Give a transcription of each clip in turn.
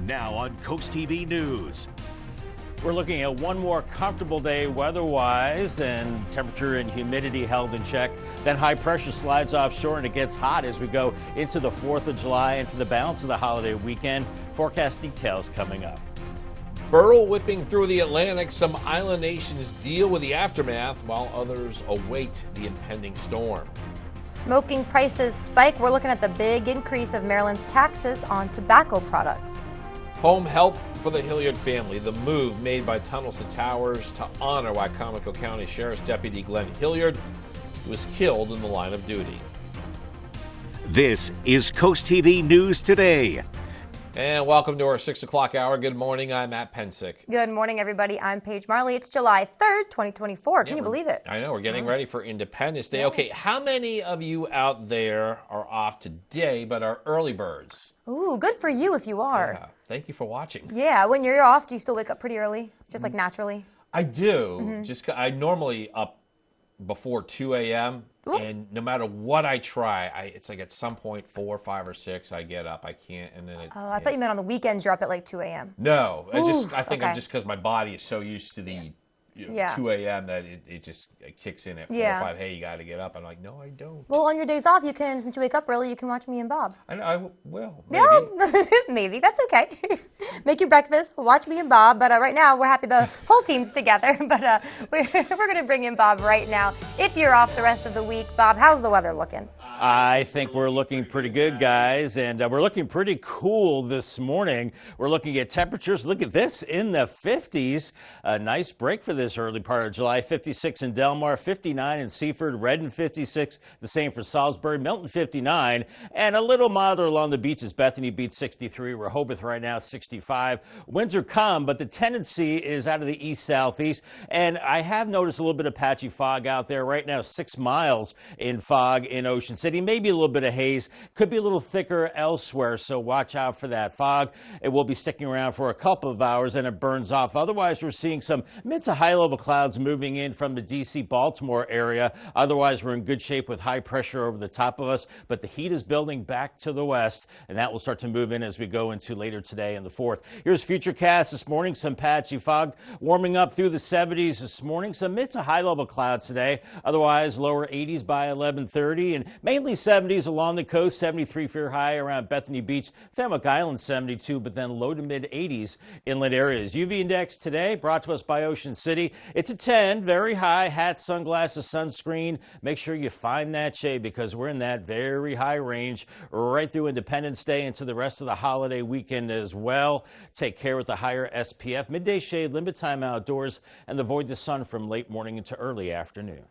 Now on CoastTV News. We're looking at one more comfortable day weather-wise, and temperature and humidity held in check. Then high pressure slides offshore and it gets hot as we go into the 4th of July and for the balance of the holiday weekend. Forecast details coming up. Burl whipping through the Atlantic. Some island nations deal with the aftermath while others await the impending storm. Smoking prices spike. We're looking at the big increase of Maryland's taxes on tobacco products. Home help for the Hilliard family. The move made by Tunnels to Towers to honor Wicomico County Sheriff's Deputy Glenn Hilliard, who was killed in the line of duty. This is CoastTV News Today. And welcome to our 6 o'clock hour. Good morning. I'm Matt Pensick. Good morning, everybody. I'm Paige Marley. It's July 3rd, 2024. Can you believe it? I know. We're getting ready for Independence Day. Yes. Okay, how many of you out there are off today but are early birds? Ooh, good for you if you are. Yeah. Thank you for watching. Yeah. When you're off, do you still wake up pretty early? Just like naturally? I do. I normally up before 2 a.m. Ooh. And no matter what I try, it's like at some point 4, 5, or 6, I get up. I can't, and then I thought you meant on the weekends you're up at like 2 a.m. No, I think okay. I'm just because my body is so used to the 2 a.m. that it just kicks in at 4 or 5. Hey, you got to get up. I'm like, no, I don't. Well, on your days off, you can, since you wake up early, you can watch me and Bob. I will. Maybe. Yeah, maybe. That's okay. Make your breakfast. We'll watch me and Bob. But right now, we're happy the whole team's together. But we're going to bring in Bob right now. If you're off the rest of the week, Bob, how's the weather looking? I think we're looking pretty good, guys, and we're looking pretty cool this morning. We're looking at temperatures. Look at this, in the 50s. A nice break for this early part of July. 56 in Delmar, 59 in Seaford, Redden 56, the same for Salisbury, Milton 59, and a little milder along the beaches. Bethany beats 63. Rehoboth right now 65. Winds are calm, but the tendency is out of the east-southeast, and I have noticed a little bit of patchy fog out there right now. 6 miles in fog in Ocean City. Maybe a little bit of haze. Could be a little thicker elsewhere, so watch out for that fog. It will be sticking around for a couple of hours and it burns off. Otherwise, we're seeing some mid to high level clouds moving in from the D.C.-Baltimore area. Otherwise, we're in good shape with high pressure over the top of us, but the heat is building back to the west, and that will start to move in as we go into later today in the 4th. Here's Futurecast this morning. Some patchy fog warming up through the 70s this morning. Some mid to high level clouds today. Otherwise, lower 80s by 11:30, and mainly 70s along the coast. 73 for your high around Bethany Beach, Fenwick Island 72, but then low to mid 80s inland areas. UV index today brought to us by Ocean City. It's a 10, very high. Hat, sunglasses, sunscreen. Make sure you find that shade because we're in that very high range right through Independence Day into the rest of the holiday weekend as well. Take care with the higher SPF. Midday shade, limit time outdoors, and avoid the sun from late morning into early afternoon.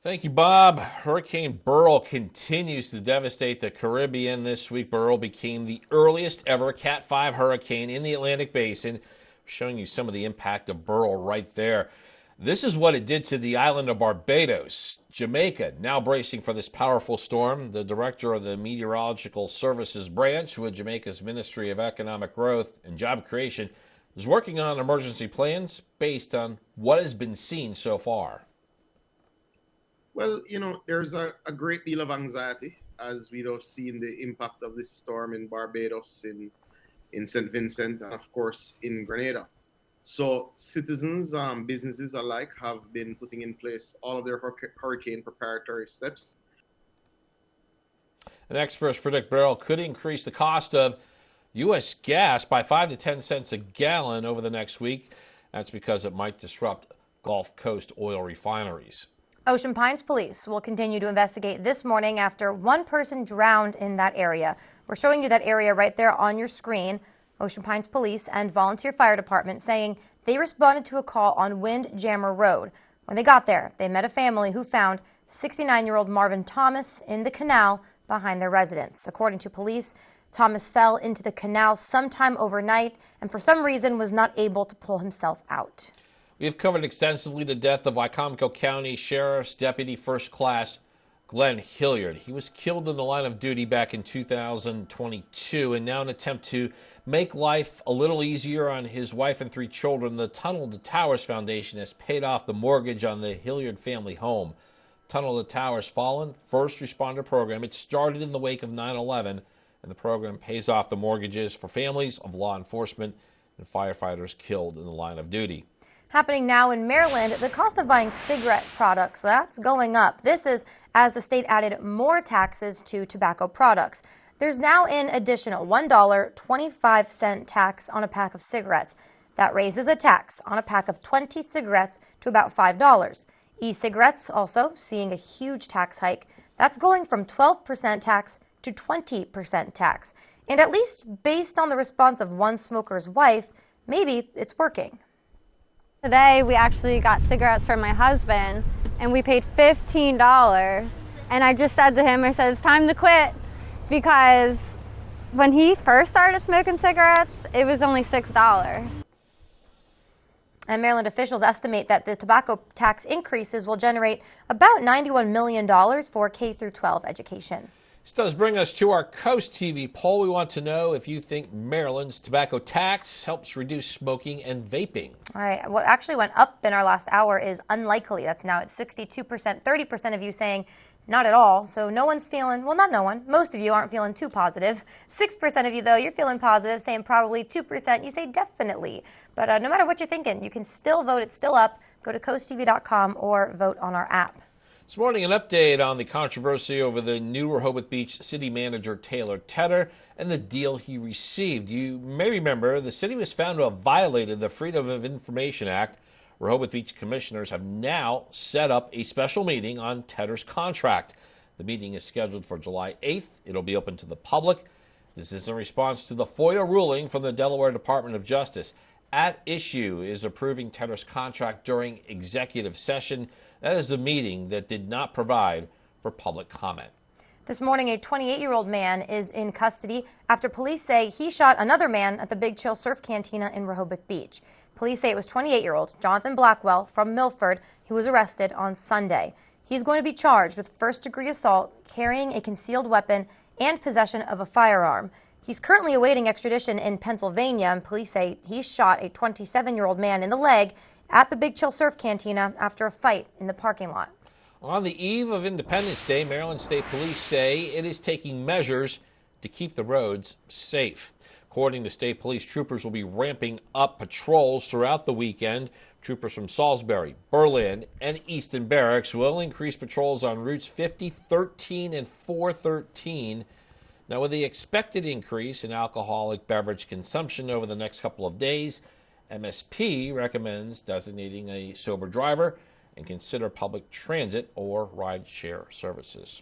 Thank you, Bob. Hurricane Burl continues to devastate the Caribbean this week. Burl became the earliest ever Cat 5 hurricane in the Atlantic Basin. Showing you some of the impact of Burl right there. This is what it did to the island of Barbados. Jamaica now bracing for this powerful storm. The director of the Meteorological Services branch with Jamaica's Ministry of Economic Growth and Job Creation is working on emergency plans based on what has been seen so far. Well, there's a great deal of anxiety as we have seen the impact of this storm in Barbados, in St. Vincent, and of course in Grenada. So citizens, businesses alike have been putting in place all of their hurricane preparatory steps. And experts predict Burl could increase the cost of U.S. gas by 5 to 10 cents a gallon over the next week. That's because it might disrupt Gulf Coast oil refineries. Ocean Pines Police will continue to investigate this morning after one person drowned in that area. We're showing you that area right there on your screen. Ocean Pines Police and Volunteer Fire Department saying they responded to a call on Windjammer Road. When they got there, they met a family who found 69-year-old Marvin Thomas in the canal behind their residence. According to police, Thomas fell into the canal sometime overnight and for some reason was not able to pull himself out. We have covered extensively the death of Wicomico County Sheriff's Deputy First Class Glenn Hilliard. He was killed in the line of duty back in 2022, and now in an attempt to make life a little easier on his wife and 3 children, the Tunnel to Towers Foundation has paid off the mortgage on the Hilliard family home. Tunnel to Towers Fallen First Responder Program. It started in the wake of 9/11 and the program pays off the mortgages for families of law enforcement and firefighters killed in the line of duty. Happening now in Maryland, the cost of buying cigarette products, that's going up. This is as the state added more taxes to tobacco products. There's now an additional $1.25 tax on a pack of cigarettes. That raises the tax on a pack of 20 cigarettes to about $5. E-cigarettes also seeing a huge tax hike. That's going from 12% tax to 20% tax. And at least based on the response of one smoker's wife, maybe it's working. Today we actually got cigarettes for my husband and we paid $15. And I just said to him, I said, it's time to quit, because when he first started smoking cigarettes, it was only $6. And Maryland officials estimate that the tobacco tax increases will generate about $91 million for K through 12 education. This does bring us to our Coast TV poll. We want to know if you think Maryland's tobacco tax helps reduce smoking and vaping. All right. What actually went up in our last hour is unlikely. That's now at 62%, 30% of you saying not at all. So no one's feeling, well, not no one. Most of you aren't feeling too positive. 6% of you, though, you're feeling positive, saying probably. 2%, you say definitely. But no matter what you're thinking, you can still vote. It's still up. Go to coasttv.com or vote on our app. This morning, an update on the controversy over the new Rehoboth Beach city manager Taylor Tedder and the deal he received. You may remember the city was found to have violated the Freedom of Information Act. Rehoboth Beach commissioners have now set up a special meeting on Tedder's contract. The meeting is scheduled for July 8th. It'll be open to the public. This is in response to the FOIA ruling from the Delaware Department of Justice. At issue is approving Tedder's contract during executive session. That is a meeting that did not provide for public comment. This morning, a 28-year-old man is in custody after police say he shot another man at the Big Chill Surf Cantina in Rehoboth Beach. Police say it was 28-year-old Jonathan Blackwell from Milford who was arrested on Sunday. He's going to be charged with first-degree assault, carrying a concealed weapon, and possession of a firearm. He's currently awaiting extradition in Pennsylvania, and police say he shot a 27-year-old man in the leg at the Big Chill Surf Cantina after a fight in the parking lot. On the eve of Independence Day, Maryland State Police say it is taking measures to keep the roads safe. According to state police, troopers will be ramping up patrols throughout the weekend. Troopers from Salisbury, Berlin, and Easton Barracks will increase patrols on routes 50, 13, and 413. Now, with the expected increase in alcoholic beverage consumption over the next couple of days, MSP recommends designating a sober driver and consider public transit or ride-share services.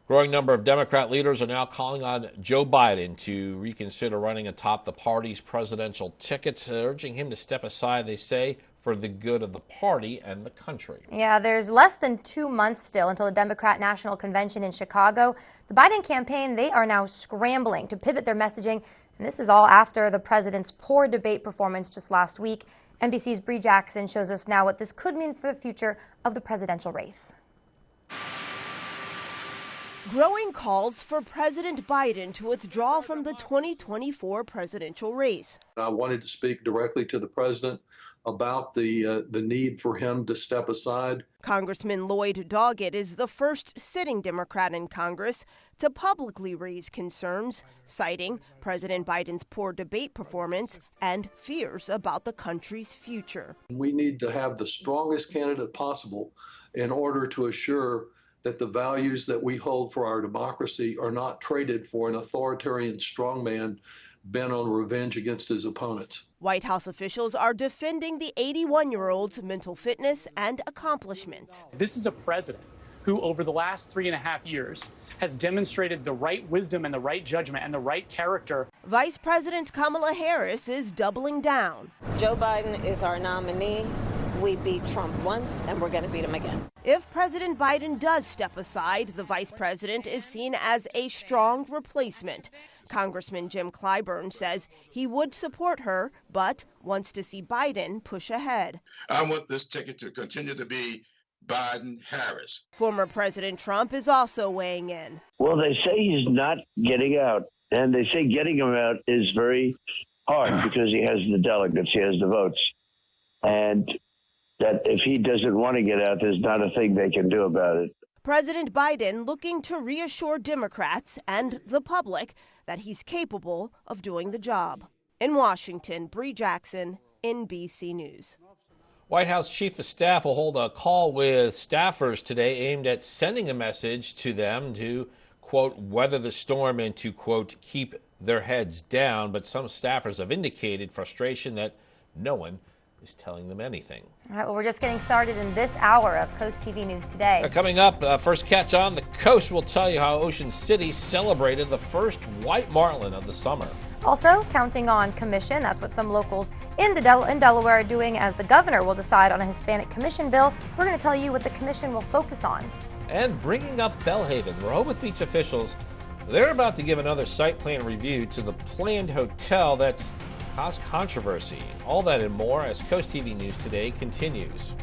Growing number of Democrat leaders are now calling on Joe Biden to reconsider running atop the party's presidential tickets, urging him to step aside, they say, for the good of the party and the country. Yeah, there's less than 2 months still until the Democrat National Convention in Chicago. The Biden campaign, they are now scrambling to pivot their messaging, and this is all after the president's poor debate performance just last week. NBC's Bree Jackson shows us now what this could mean for the future of the presidential race. Growing calls for President Biden to withdraw from the 2024 presidential race. I wanted to speak directly to the president about the need for him to step aside. Congressman Lloyd Doggett is the first sitting Democrat in Congress to publicly raise concerns, citing President Biden's poor debate performance and fears about the country's future. We need to have the strongest candidate possible in order to assure that the values that we hold for our democracy are not traded for an authoritarian strongman bent on revenge against his opponents. White House officials are defending the 81-year-old's mental fitness and accomplishments. This is a president who, over the last 3.5 years, has demonstrated the right wisdom and the right judgment and the right character. Vice President Kamala Harris is doubling down. Joe Biden is our nominee. We beat Trump once, and we're going to beat him again. If President Biden does step aside, the vice president is seen as a strong replacement. Congressman Jim Clyburn says he would support her, but wants to see Biden push ahead. I want this ticket to continue to be Biden-Harris. Former President Trump is also weighing in. Well, they say he's not getting out, and they say getting him out is very hard because he has the delegates, he has the votes. And that if he doesn't want to get out, there's not a thing they can do about it. President Biden looking to reassure Democrats and the public that he's capable of doing the job. In Washington, Bree Jackson, NBC News. White House Chief of Staff will hold a call with staffers today aimed at sending a message to them to, quote, weather the storm and to, quote, keep their heads down. But some staffers have indicated frustration that no one is telling them anything. All right, well, we're just getting started in this hour of Coast TV News Today. Coming up, first catch on the coast, we'll tell you how Ocean City celebrated the first white marlin of the summer. Also, counting on commission. That's what some locals in Delaware are doing as the governor will decide on a Hispanic commission bill. We're going to tell you what the commission will focus on. And bringing up Bellhaven, Rehoboth Beach officials, they're about to give another site plan review to the planned hotel that's caused controversy. All that and more as Coast TV News Today continues.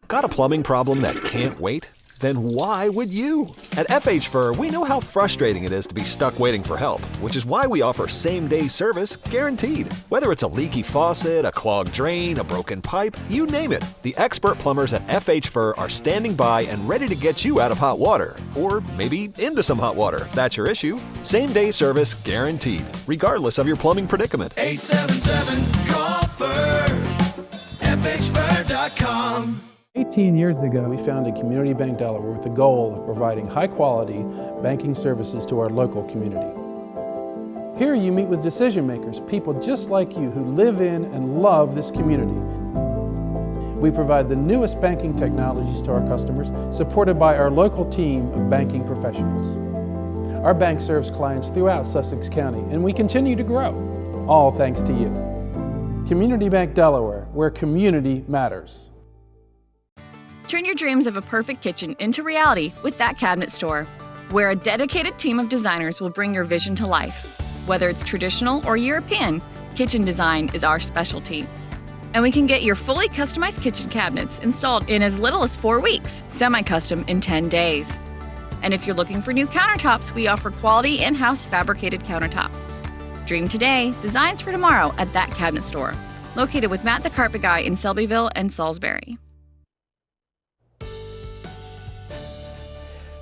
Got a plumbing problem that can't wait? Then why would you? At FH Fur, we know how frustrating it is to be stuck waiting for help, which is why we offer same-day service guaranteed. Whether it's a leaky faucet, a clogged drain, a broken pipe, you name it, the expert plumbers at FH Fur are standing by and ready to get you out of hot water, or maybe into some hot water if that's your issue. Same-day service guaranteed, regardless of your plumbing predicament. 877-CALL-FUR, FHFur.com. 18 years ago, we founded Community Bank Delaware with the goal of providing high-quality banking services to our local community. Here you meet with decision makers, people just like you who live in and love this community. We provide the newest banking technologies to our customers, supported by our local team of banking professionals. Our bank serves clients throughout Sussex County, and we continue to grow, all thanks to you. Community Bank Delaware, where community matters. Turn your dreams of a perfect kitchen into reality with That Cabinet Store, where a dedicated team of designers will bring your vision to life. Whether it's traditional or European, kitchen design is our specialty. And we can get your fully customized kitchen cabinets installed in as little as 4 weeks, semi-custom in 10 days. And if you're looking for new countertops, we offer quality in-house fabricated countertops. Dream today, designs for tomorrow at That Cabinet Store, located with Matt the Carpet Guy in Selbyville and Salisbury.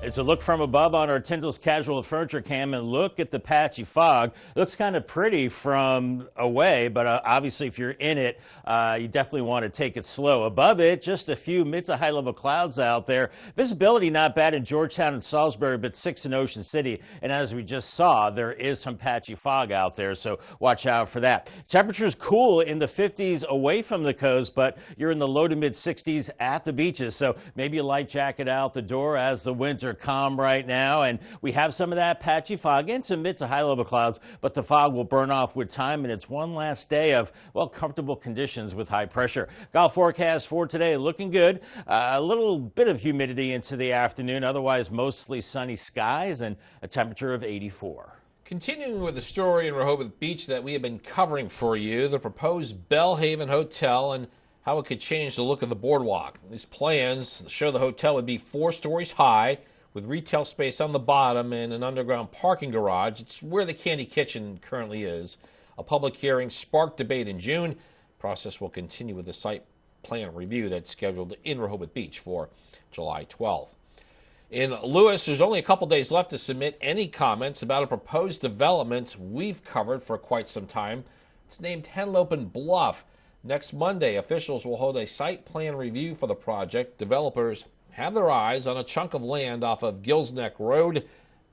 It's a look from above on our Tyndall's Casual Furniture Cam, and look at the patchy fog. It looks kind of pretty from away, but obviously if you're in it, you definitely want to take it slow. Above it, just a few mid to high level clouds out there. Visibility not bad in Georgetown and Salisbury, but 6 in Ocean City. And as we just saw, there is some patchy fog out there, so watch out for that. Temperatures cool in the 50s away from the coast, but you're in the low to mid 60s at the beaches. So maybe a light jacket out the door as the winds are calm right now, and we have some of that patchy fog and some mid to high level clouds, but the fog will burn off with time, and it's one last day of, well, comfortable conditions with high pressure. Golf forecast for today looking good. A little bit of humidity into the afternoon, otherwise mostly sunny skies and a temperature of 84. Continuing with the story in Rehoboth Beach that we have been covering for you, the proposed Bellhaven Hotel and how it could change the look of the boardwalk. These plans show the hotel would be 4 stories high, with retail space on the bottom and an underground parking garage. It's where the Candy Kitchen currently is. A public hearing sparked debate in June. The process will continue with the site plan review that's scheduled in Rehoboth Beach for July 12th. In Lewis, there's only a couple days left to submit any comments about a proposed development we've covered for quite some time. It's named Henlopen Bluff. Next Monday, officials will hold a site plan review for the project. Developers have their eyes on a chunk of land off of Gills Neck Road.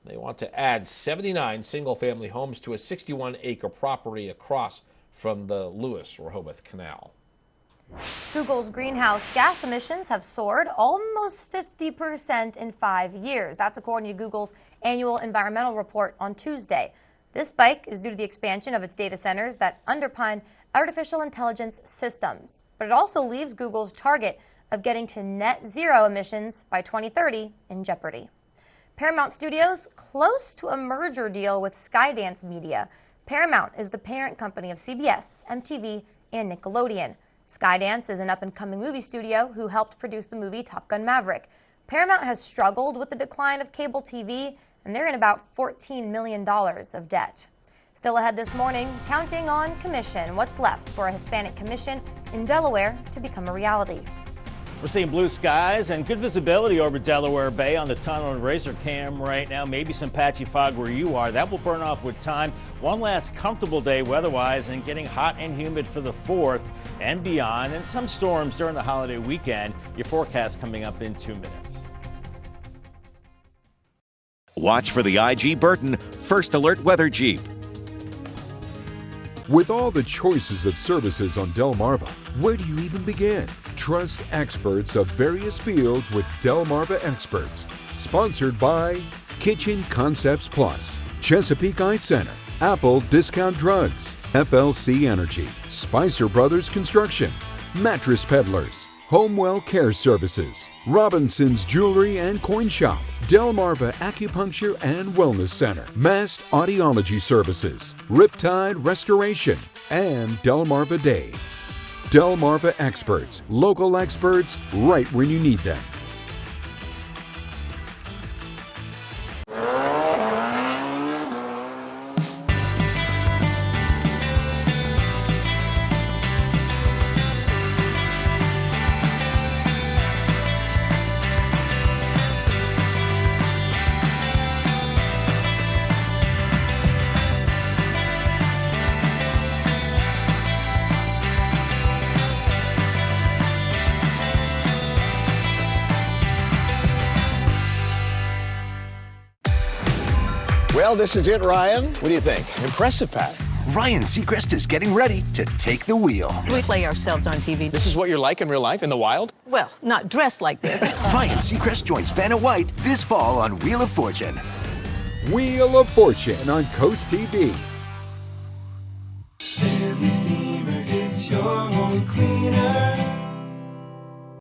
They want to add 79 single-family homes to a 61-acre property across from the Lewis-Rehoboth Canal. Google's greenhouse gas emissions have soared almost 50% in 5 years. That's according to Google's annual environmental report on Tuesday. This spike is due to the expansion of its data centers that underpin artificial intelligence systems. But it also leaves Google's target of getting to net zero emissions by 2030 in jeopardy. Paramount Studios close to a merger deal with Skydance Media. Paramount is the parent company of CBS, MTV, and Nickelodeon. Skydance is an up-and-coming movie studio who helped produce the movie Top Gun Maverick. Paramount has struggled with the decline of cable TV, and they're in about $14 million of debt. Still ahead this morning, counting on commission. What's left for a Hispanic commission in Delaware to become a reality? We're seeing blue skies and good visibility over Delaware Bay on the tunnel and razor cam right now. Maybe some patchy fog where you are. That will burn off with time. One last comfortable day weather-wise and getting hot and humid for the 4th and beyond, and some storms during the holiday weekend. Your forecast coming up in 2 minutes. Watch for the IG Burton First Alert Weather Jeep. With all the choices of services on Delmarva, where do you even begin? Trust experts of various fields with Delmarva Experts. Sponsored by Kitchen Concepts Plus, Chesapeake Eye Center, Apple Discount Drugs, FLC Energy, Spicer Brothers Construction, Mattress Peddlers, Homewell Care Services, Robinson's Jewelry and Coin Shop, Delmarva Acupuncture and Wellness Center, Mast Audiology Services, Riptide Restoration, and Delmarva Day. Delmarva Experts, local experts right when you need them. Well, this is it, Ryan. What do you think? Impressive, Pat. Ryan Seacrest is getting ready to take the wheel. We play ourselves on TV. This is what you're like in real life, in the wild? Well, not dressed like this. Ryan Seacrest joins Vanna White this fall on Wheel of Fortune. Wheel of Fortune on CoastTV. Stanley Steamer gets your home cleaner.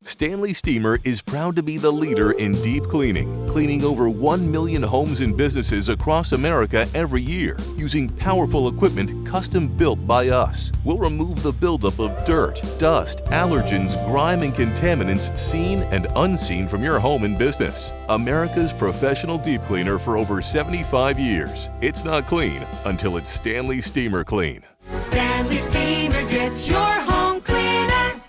Stanley Steamer is proud to be the leader in deep cleaning, cleaning over 1 million homes and businesses across America every year, using powerful equipment custom built by us. We'll remove the buildup of dirt, dust, allergens, grime, and contaminants seen and unseen from your home and business. America's professional deep cleaner for over 75 years. It's not clean until it's Stanley Steamer Clean. Stanley Steamer gets your home cleaner.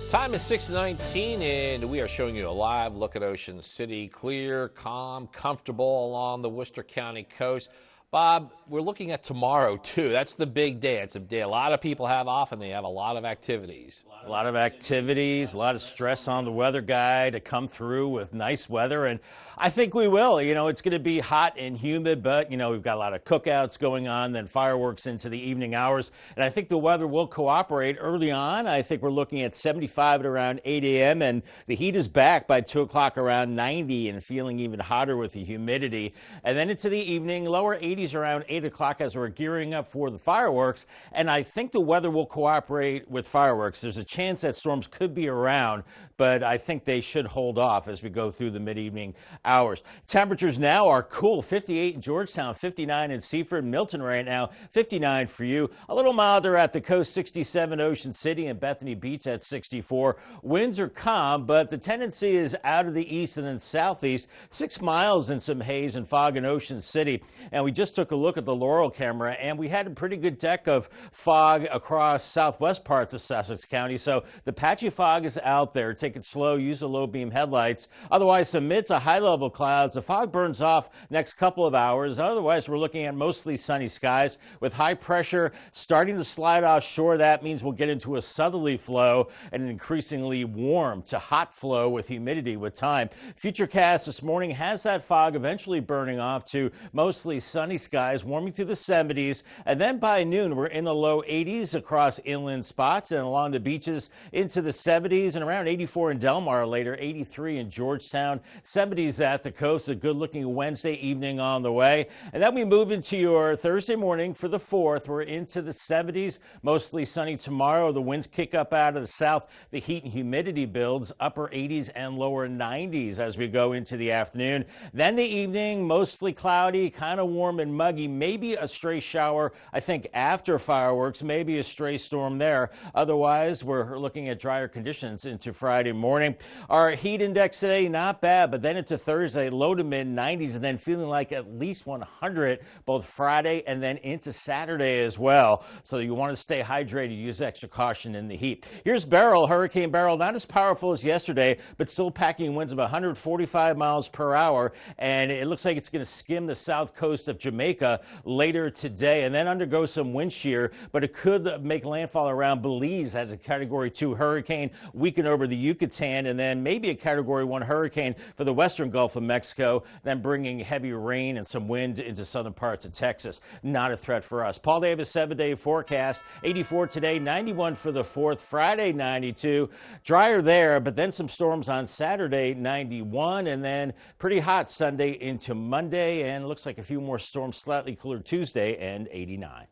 Time is 6:19, and we are showing you a live look at Ocean City. Clear, calm, comfortable along the Worcester County coast. Bob, we're looking at tomorrow, too. That's the big day. It's a day a lot of people have off, and they have a lot of activities. A lot of activities, a lot of stress on the weather guy to come through with nice weather, and I think we will. You know, it's going to be hot and humid, but, you know, we've got a lot of cookouts going on, then fireworks into the evening hours, and I think the weather will cooperate early on. I think we're looking at 75 at around 8 a.m., and the heat is back by 2 o'clock around 90 and feeling even hotter with the humidity. And then into the evening, lower 80s around 8 o'clock as we're gearing up for the fireworks, and I think the weather will cooperate with fireworks. There's a chance that storms could be around, but I think they should hold off as we go through the mid-evening hours. Temperatures now are cool. 58 in Georgetown, 59 in Seaford, Milton right now, 59 for you. A little milder at the coast, 67 Ocean City and Bethany Beach at 64. Winds are calm, but the tendency is out of the east and then southeast. 6 miles and some haze and fog in Ocean City. And we just took a look at the Laurel camera, and we had a pretty good deck of fog across southwest parts of Sussex County. So the patchy fog is out there. Take it slow. Use the low beam headlights. Otherwise, amidst a high level clouds, the fog burns off next couple of hours. Otherwise, we're looking at mostly sunny skies with high pressure starting to slide offshore. That means we'll get into a southerly flow and an increasingly warm to hot flow with humidity with time. Futurecast this morning has that fog eventually burning off to mostly sunny skies, warming to the 70s. And then by noon, we're in the low 80s across inland spots and along the beaches into the 70s and around 84 in Del Mar later, 83 in Georgetown, 70s at the coast. A good looking Wednesday evening on the way. And then we move into your Thursday morning for the 4th. We're into the 70s, mostly sunny tomorrow. The winds kick up out of the south. The heat and humidity builds upper 80s and lower 90s as we go into the afternoon. Then the evening, mostly cloudy, kind of warm and muggy, maybe a stray shower, I think, after fireworks, maybe a stray storm there. Otherwise, we're looking at drier conditions into Friday morning. Our heat index today, not bad, but then into Thursday, low to mid 90s, and then feeling like at least 100 both Friday and then into Saturday as well. So you want to stay hydrated, use extra caution in the heat. Here's Beryl, Hurricane Beryl, not as powerful as yesterday, but still packing winds of 145 miles per hour, and it looks like it's going to skim the south coast of Jamaica later today and then undergo some wind shear, but it could make landfall around Belize as a Category 2 hurricane, weaken over the Yucatan, and then maybe a Category 1 hurricane for the western Gulf of Mexico, then bringing heavy rain and some wind into southern parts of Texas. Not a threat for us. Paul Davis 7-day forecast, 84 today, 91 for the 4th, Friday 92. Drier there, but then some storms on Saturday, 91, and then pretty hot Sunday into Monday, and looks like a few more storms, slightly cooler Tuesday, and 89.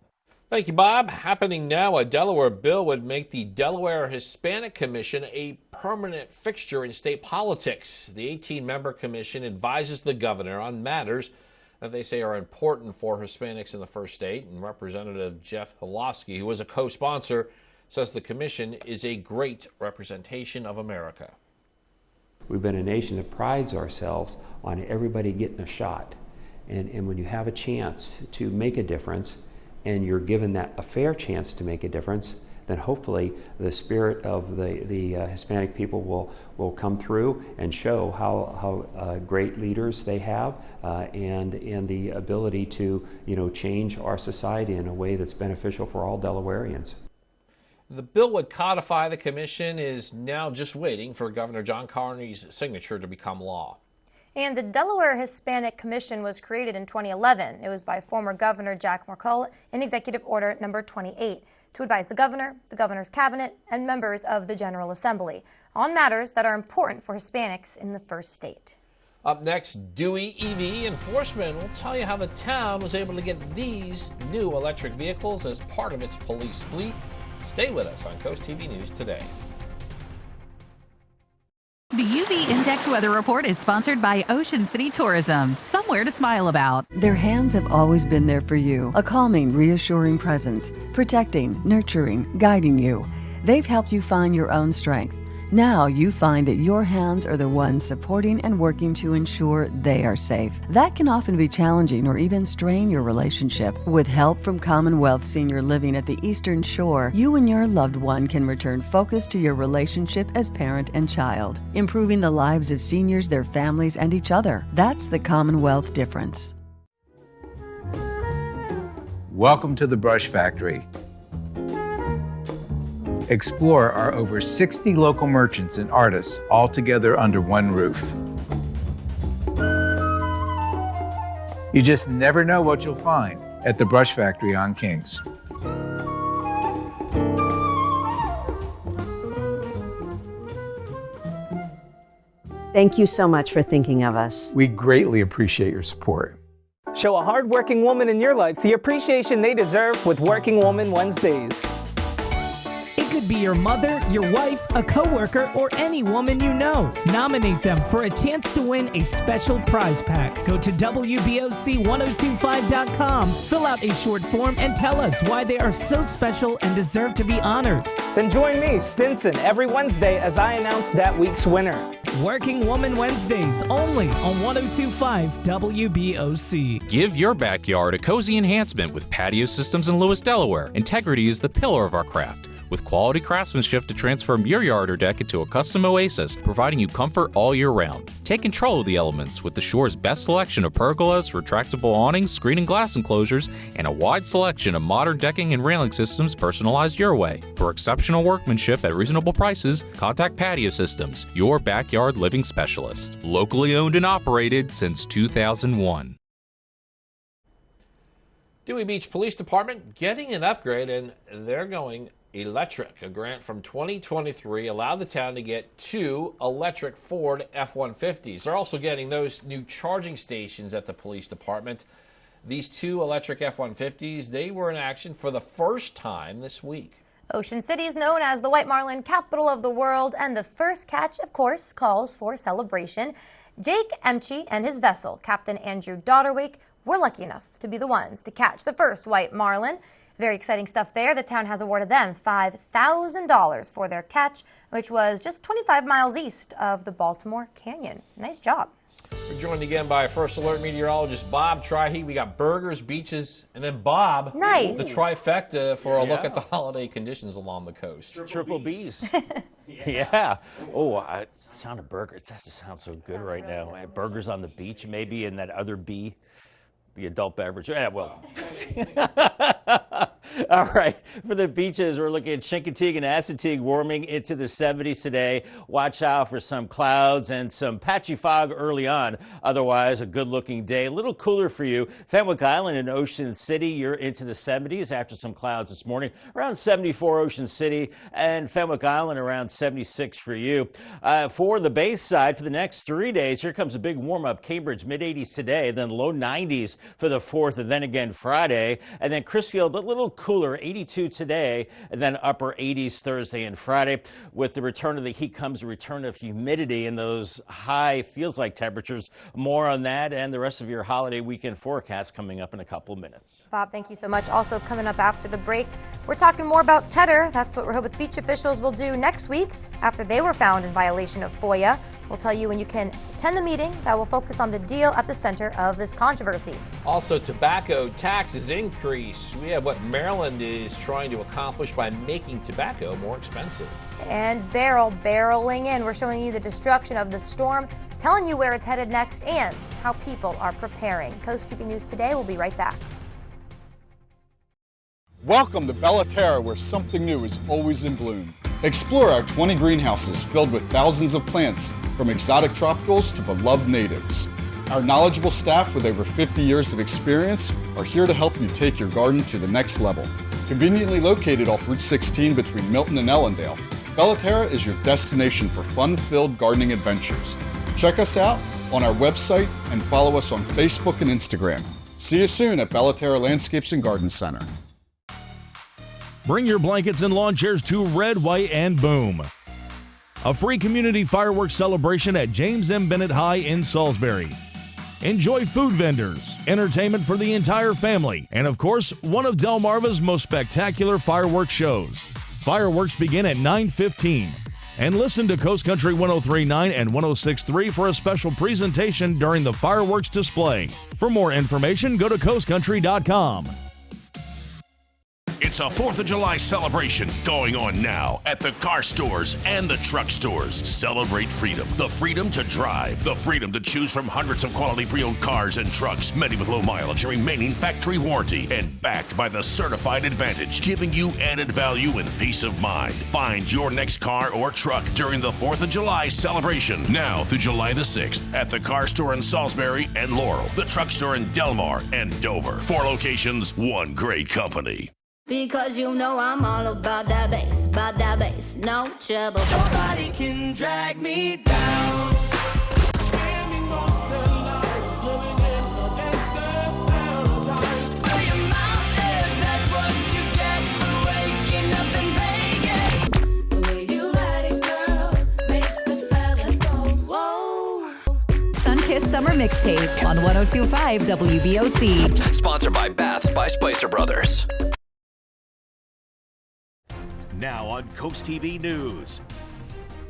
Thank you, Bob. Happening now, a Delaware bill would make the Delaware Hispanic Commission a permanent fixture in state politics. The 18-member commission advises the governor on matters that they say are important for Hispanics in the first state. And Representative Jeff Hilosky, who was a co-sponsor, says the commission is a great representation of America. We've been a nation that prides ourselves on everybody getting a shot. And when you have a chance to make a difference, and you're given that a fair chance to make a difference, then hopefully the spirit of the Hispanic people will come through and show how great leaders they have and the ability to change our society in a way that's beneficial for all Delawareans. The bill would codify the commission is now just waiting for Governor John Carney's signature to become law. And the Delaware Hispanic Commission was created in 2011. It was by former Governor Jack McCall in Executive Order number 28 to advise the governor, the governor's cabinet, and members of the General Assembly on matters that are important for Hispanics in the first state. Up next, Dewey EV Enforcement will tell you how the town was able to get these new electric vehicles as part of its police fleet. Stay with us on CoastTV News today. The UV Index Weather Report is sponsored by Ocean City Tourism, somewhere to smile about. Their hands have always been there for you, a calming, reassuring presence, protecting, nurturing, guiding you. They've helped you find your own strength. Now you find that your hands are the ones supporting and working to ensure they are safe. That can often be challenging or even strain your relationship. With help from Commonwealth Senior Living at the Eastern Shore, you and your loved one can return focus to your relationship as parent and child, improving the lives of seniors, their families, and each other. That's the Commonwealth difference. Welcome to the Brush Factory. Explore our over 60 local merchants and artists, all together under one roof. You just never know what you'll find at the Brush Factory on Kings. Thank you so much for thinking of us. We greatly appreciate your support. Show a hardworking woman in your life the appreciation they deserve with Working Woman Wednesdays. It could be your mother, your wife, a coworker, or any woman you know. Nominate them for a chance to win a special prize pack. Go to WBOC1025.com, fill out a short form, and tell us why they are so special and deserve to be honored. Then join me, Stinson, every Wednesday as I announce that week's winner. Working Woman Wednesdays, only on 1025 WBOC. Give your backyard a cozy enhancement with Patio Systems in Lewis, Delaware. Integrity is the pillar of our craft. With quality craftsmanship to transform your yard or deck into a custom oasis, providing you comfort all year round. Take control of the elements with the Shore's best selection of pergolas, retractable awnings, screen and glass enclosures, and a wide selection of modern decking and railing systems personalized your way. For exceptional workmanship at reasonable prices, contact Patio Systems, your backyard living specialist. Locally owned and operated since 2001. Dewey Beach Police Department getting an upgrade, and they're going electric. A grant from 2023 allowed the town to get 2 electric Ford F-150s. They're also getting those new charging stations at the police department. These 2 electric F-150s, they were in action for the first time this week. Ocean City is known as the white marlin capital of the world, and the first catch, of course, calls for celebration. Jake Emche and his vessel, Captain Andrew Dodderwake, were lucky enough to be the ones to catch the first white marlin. Very exciting stuff there. The town has awarded them $5,000 for their catch, which was just 25 miles east of the Baltimore Canyon. Nice job. We're joined again by First Alert meteorologist Bob Trihey. We got burgers, beaches, and then Bob. Nice. The trifecta for a look at the holiday conditions along the coast. Triple B's. Yeah. Oh, sound of burger. It has to sound so good right now. Burgers on the beach, maybe, and that other B. The adult beverage. Yeah, well. All right. For the beaches, we're looking at Chincoteague and Assateague warming into the 70s today. Watch out for some clouds and some patchy fog early on. Otherwise, a good-looking day. A little cooler for you. Fenwick Island and Ocean City, you're into the 70s after some clouds this morning. Around 74 Ocean City, and Fenwick Island around 76 for you. For the Bayside, for the next 3 days, here comes a big warm-up. Cambridge, mid-80s today, then low 90s for the 4th, and then again Friday. And then Crisfield, a little cooler, 82 today, and then upper 80s Thursday and Friday. With the return of the heat comes a return of humidity and those high feels-like temperatures. More on that and the rest of your holiday weekend forecast coming up in a couple of minutes. Bob, thank you so much. Also coming up after the break, we're talking more about Tedder. That's what Rehoboth Beach officials will do next week after they were found in violation of FOIA. We'll tell you when you can attend the meeting that will focus on the deal at the center of this controversy. Also, tobacco taxes increase. We have what Maryland is trying to accomplish by making tobacco more expensive. And barreling in. We're showing you the destruction of the storm, telling you where it's headed next, and how people are preparing. Coast TV News Today. We'll be right back. Welcome to Bella Terra, where something new is always in bloom. Explore our 20 greenhouses filled with thousands of plants, from exotic tropicals to beloved natives. Our knowledgeable staff with over 50 years of experience are here to help you take your garden to the next level. Conveniently located off Route 16 between Milton and Ellendale, Bella Terra is your destination for fun-filled gardening adventures. Check us out on our website and follow us on Facebook and Instagram. See you soon at Bella Terra Landscapes and Garden Center. Bring your blankets and lawn chairs to Red, White, and Boom. A free community fireworks celebration at James M. Bennett High in Salisbury. Enjoy food vendors, entertainment for the entire family, and of course, one of Delmarva's most spectacular fireworks shows. Fireworks begin at 9:15. And listen to Coast Country 103.9 and 106.3 for a special presentation during the fireworks display. For more information, go to coastcountry.com. It's a 4th of July celebration going on now at the car stores and the truck stores. Celebrate freedom. The freedom to drive. The freedom to choose from hundreds of quality pre-owned cars and trucks, many with low mileage and remaining factory warranty, and backed by the Certified Advantage, giving you added value and peace of mind. Find your next car or truck during the 4th of July celebration, now through July the 6th at the car store in Salisbury and Laurel, the truck store in Delmar and Dover. 4 locations, one great company. Because you know I'm all about that bass, no trouble. Nobody can drag me down. Sunkissed Summer Mixtape on 102.5 WBOC. Sponsored by Baths by Spicer Brothers. Now on Coast TV News.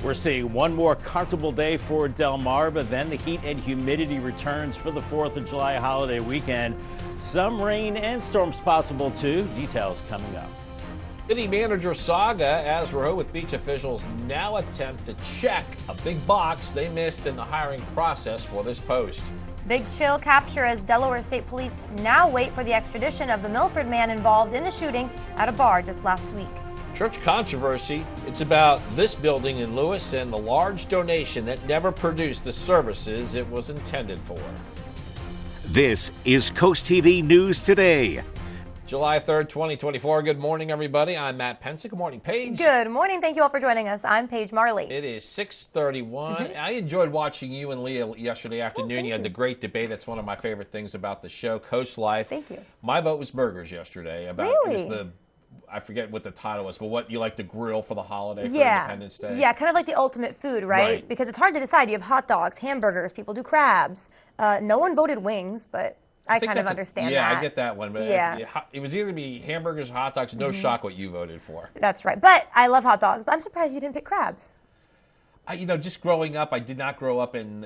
We're seeing one more comfortable day for Delmarva, then the heat and humidity returns for the 4th of July holiday weekend. Some rain and storms possible too. Details coming up. City manager saga as Rehoboth Beach officials now attempt to check a big box they missed in the hiring process for this post. Big chill capture as Delaware State Police now wait for the extradition of the Milford man involved in the shooting at a bar just last week. Church controversy. It's about this building in Lewis and the large donation that never produced the services it was intended for. This is Coast TV News Today. July 3rd, 2024. Good morning, everybody. I'm Matt Pensick. Good morning, Paige. Good morning. Thank you all for joining us. I'm Paige Marley. It is 6:31. I enjoyed watching you and Leah yesterday afternoon. You had the great debate. That's one of my favorite things about the show, Coast Life. Thank you. My vote was burgers yesterday. Really? I forget what the title was, but what you like to grill for the holiday for Independence Day? Yeah, kind of like the ultimate food, right? Because it's hard to decide. You have hot dogs, hamburgers, people do crabs. No one voted wings, but I kind of understand that. Yeah, I get that one. But it was either going to be hamburgers or hot dogs. No shock what you voted for. That's right. But I love hot dogs, but I'm surprised you didn't pick crabs. Just growing up, I did not grow up in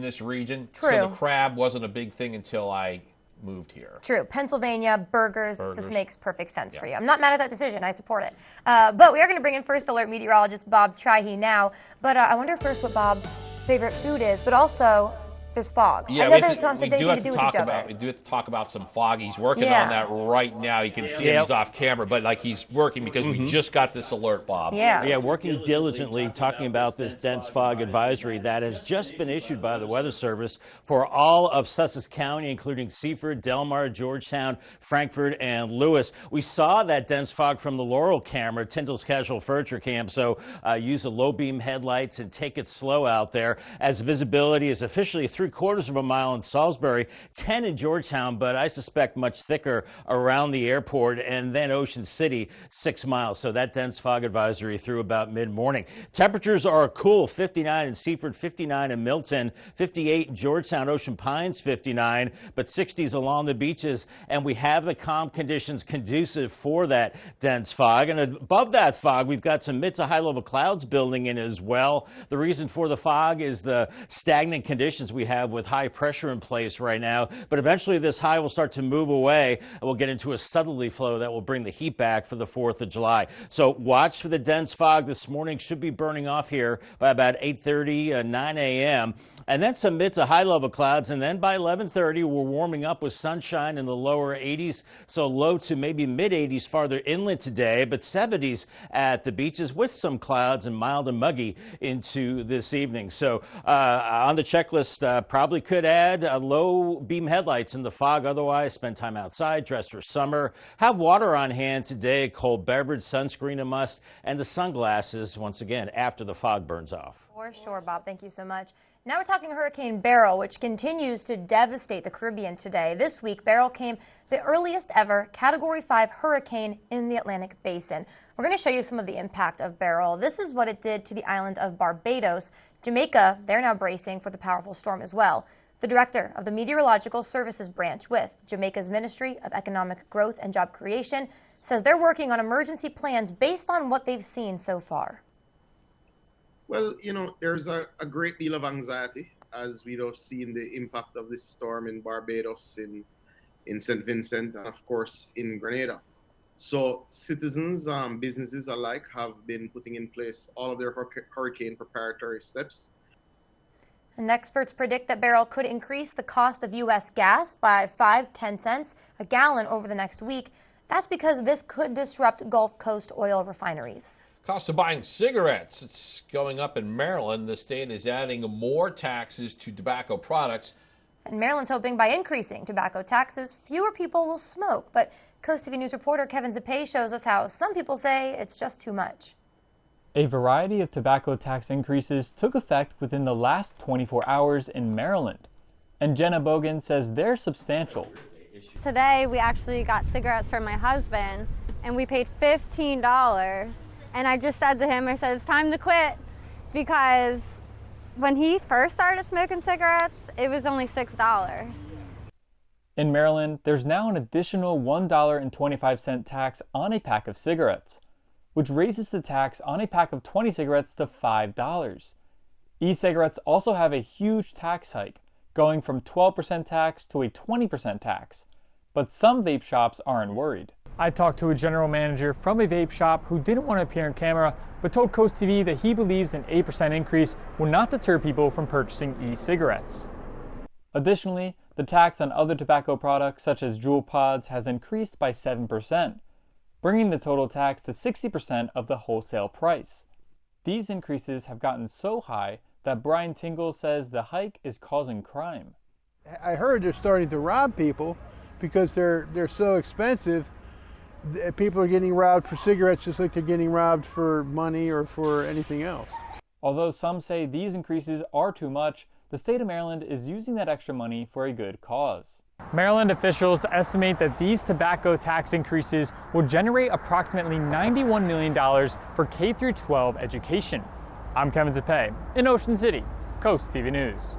this region. True. So the crab wasn't a big thing until I moved here. True. Pennsylvania, burgers. This makes perfect sense for you. I'm not mad at that decision. I support it. But we are going to bring in First Alert meteorologist Bob Trihey now. But I wonder first what Bob's favorite food is, but also there's fog. Yeah, I know there's something to do with each other. We do have to talk about some fog. He's working on that right now. You can see him. He's off camera, but he's working because we just got this alert, Bob. Yeah, working diligently, talking about this dense fog advisory that has just been issued by the Weather Service for all of Sussex County, including Seaford, Delmar, Georgetown, Frankfort, and Lewis. We saw that dense fog from the Laurel camera, Tyndall's Casual Furniture Cam, so use the low beam headlights and take it slow out there as visibility is officially 3/4 of a mile in Salisbury, 10 in Georgetown, but I suspect much thicker around the airport, and then Ocean City, 6 miles. So that dense fog advisory through about mid-morning. Temperatures are cool, 59 in Seaford, 59 in Milton, 58 in Georgetown, Ocean Pines, 59, but 60s along the beaches, and we have the calm conditions conducive for that dense fog. And above that fog, we've got some mid to high level clouds building in as well. The reason for the fog is the stagnant conditions we have with high pressure in place right now, but eventually this high will start to move away and we'll get into a southerly flow that will bring the heat back for the 4th of July. So watch for the dense fog this morning. Should be burning off here by about 8:30, 9 a.m. And then some mid to high level clouds, and then by 11:30 we're warming up with sunshine in the lower 80s, so low to maybe mid 80s farther inland today, but 70s at the beaches with some clouds and mild and muggy into this evening. So on the checklist, probably could add low beam headlights in the fog. Otherwise, spend time outside, dress for summer. Have water on hand today, cold beverage, sunscreen a must, and the sunglasses, once again, after the fog burns off. For sure, Bob. Thank you so much. Now we're talking Hurricane Beryl, which continues to devastate the Caribbean today. This week, Beryl came the earliest ever Category 5 hurricane in the Atlantic Basin. We're going to show you some of the impact of Beryl. This is what it did to the island of Barbados. Jamaica, they're now bracing for the powerful storm as well. The director of the Meteorological Services Branch with Jamaica's Ministry of Economic Growth and Job Creation says they're working on emergency plans based on what they've seen so far. Well, there's a great deal of anxiety as we have seen the impact of this storm in Barbados, in St. Vincent, and of course in Grenada. So citizens, businesses alike have been putting in place all of their hurricane preparatory steps. And experts predict that Beryl could increase the cost of U.S. gas by 5-10 cents a gallon over the next week. That's because this could disrupt Gulf Coast oil refineries. Cost of buying cigarettes, it's going up in Maryland. The state is adding more taxes to tobacco products. And Maryland's hoping by increasing tobacco taxes, fewer people will smoke. But CoastTV News reporter Kevin Zapay shows us how some people say it's just too much. A variety of tobacco tax increases took effect within the last 24 hours in Maryland. And Jenna Bogan says they're substantial. Today we actually got cigarettes for my husband and we paid $15. And I just said to him, I said, it's time to quit, because when he first started smoking cigarettes, it was only $6. In Maryland, there's now an additional $1.25 tax on a pack of cigarettes, which raises the tax on a pack of 20 cigarettes to $5. E-cigarettes also have a huge tax hike, going from 12% tax to a 20% tax. But some vape shops aren't worried. I talked to a general manager from a vape shop who didn't want to appear on camera, but told CoastTV that he believes an 8% increase will not deter people from purchasing e-cigarettes. Additionally, the tax on other tobacco products such as Juul pods has increased by 7%, bringing the total tax to 60% of the wholesale price. These increases have gotten so high that Brian Tingle says the hike is causing crime. I heard they're starting to rob people because they're so expensive people are getting robbed for cigarettes just like they're getting robbed for money or for anything else. Although some say these increases are too much, the state of Maryland is using that extra money for a good cause. Maryland officials estimate that these tobacco tax increases will generate approximately $91 million for K-12 education. I'm Kevin Zepay in Ocean City, Coast TV News.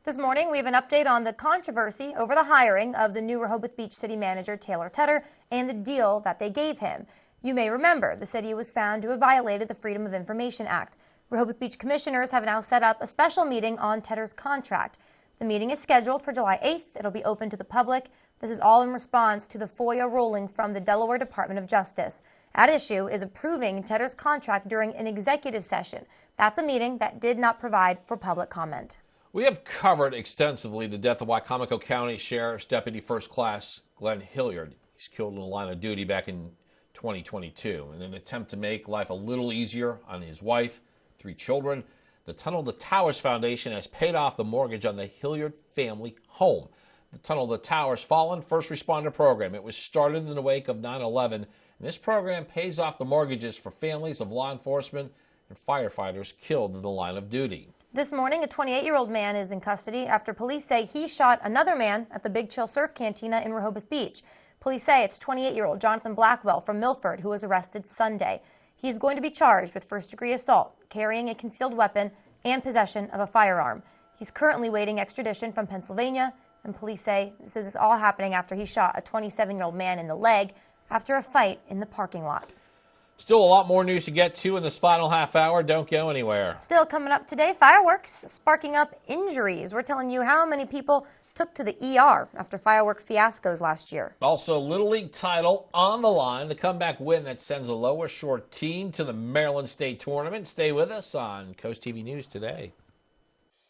This morning, we have an update on the controversy over the hiring of the new Rehoboth Beach City Manager Taylor Tedder and the deal that they gave him. You may remember the city was found to have violated the Freedom of Information Act. Rehoboth Beach commissioners have now set up a special meeting on Tedder's contract. The meeting is scheduled for July 8th. It'll be open to the public. This is all in response to the FOIA ruling from the Delaware Department of Justice. At issue is approving Tedder's contract during an executive session. That's a meeting that did not provide for public comment. We have covered extensively the death of Wicomico County Sheriff's Deputy First Class Glenn Hilliard. He's killed in the line of duty back in 2022. In an attempt to make life a little easier on his wife, 3 children, the Tunnel to Towers Foundation has paid off the mortgage on the Hilliard family home. The Tunnel to Towers Fallen First Responder Program. It was started in the wake of 9/11, and this program pays off the mortgages for families of law enforcement and firefighters killed in the line of duty. This morning, a 28-year-old man is in custody after police say he shot another man at the Big Chill Surf Cantina in Rehoboth Beach. Police say it's 28-year-old Jonathan Blackwell from Milford who was arrested Sunday. He is going to be charged with first-degree assault, carrying a concealed weapon, and possession of a firearm. He's currently waiting extradition from Pennsylvania, and police say this is all happening after he shot a 27-year-old man in the leg after a fight in the parking lot. Still a lot more news to get to in this final half hour. Don't go anywhere. Still coming up today, fireworks sparking up injuries. We're telling you how many people took to the ER after firework fiascos last year. Also, Little League title on the line. The comeback win that sends a Lower Shore team to the Maryland State Tournament. Stay with us on Coast TV News today.